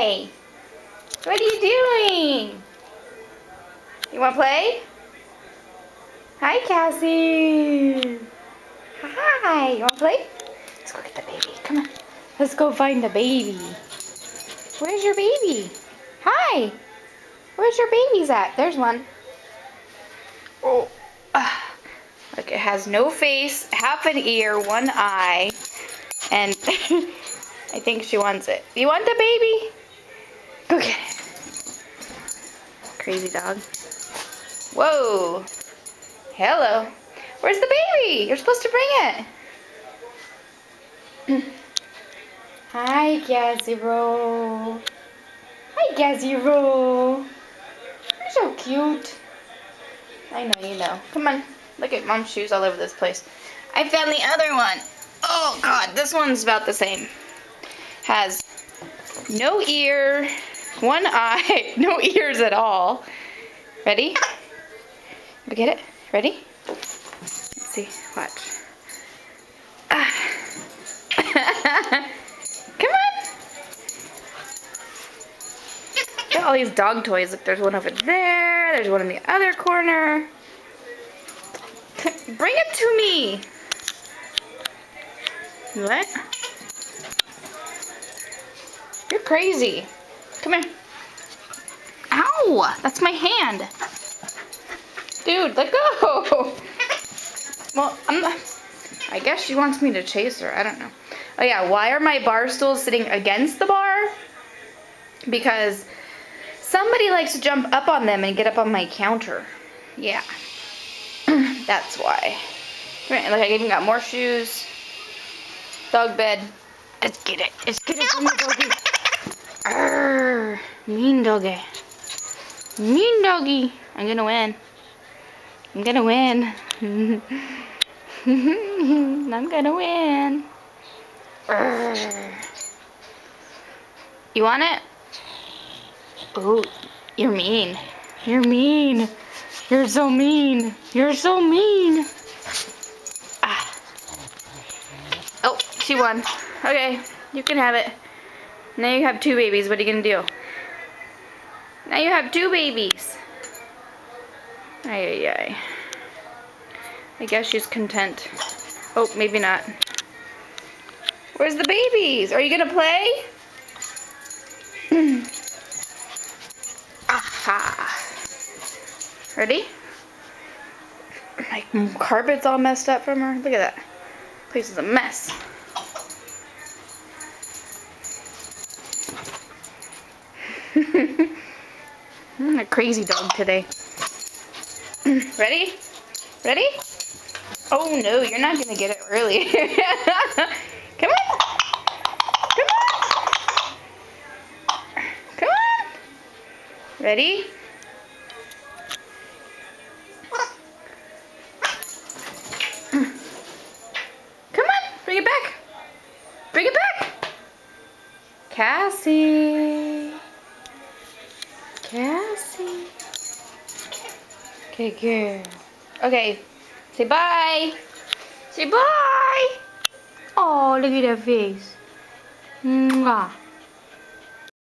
Hi! What are you doing? You want to play? Hi, Cassie! Hi! You want to play? Let's go get the baby. Come on. Let's go find the baby. Where's your baby? Hi! Where's your babies at? There's one. Oh. Look, it has no face, half an ear, one eye, and I think she wants it. You want the baby? Go get it. Crazy dog. Whoa. Hello. Where's the baby? You're supposed to bring it. Hi, Cassie-Ro. Hi, Cassie-Ro. You're so cute. I know you know. Come on. Look at Mom's shoes all over this place. I found the other one. Oh, God. This one's about the same. Has no ear, one eye, no ears at all. Ready? Go get it. Ready? Let's see. Watch. Come on. Got all these dog toys. Look, there's one over there. There's one in the other corner. Bring it to me. What? You're crazy. Come here. Ow! That's my hand. Dude, let go. Well, I guess she wants me to chase her. I don't know. Oh yeah, why are my bar stools sitting against the bar? Because somebody likes to jump up on them and get up on my counter. Yeah. That's why. Look, I even got more shoes. Dog bed. Let's get it. Let's get it from the doggy. Arrgh. Mean doggy. Mean doggy. I'm gonna win. I'm gonna win. I'm gonna win. Arrgh. You want it? Oh, you're mean. You're mean. You're so mean. You're so mean. Ah. Oh, she won. Okay, you can have it. Now you have two babies. What are you gonna do? Now you have two babies. Ay, ay, ay. I guess she's content. Oh, maybe not. Where's the babies? Are you gonna play? Aha. Ready? My carpet's all messed up from her. Look at that. Place is a mess. I'm a crazy dog today. Ready? Ready? Oh no, you're not gonna get it early. Come on. Come on. Come on. Ready? Come on, bring it back. Bring it back. Cassie. Cassie. Okay, good. Okay, say bye. Say bye. Oh, look at that face. Mwah.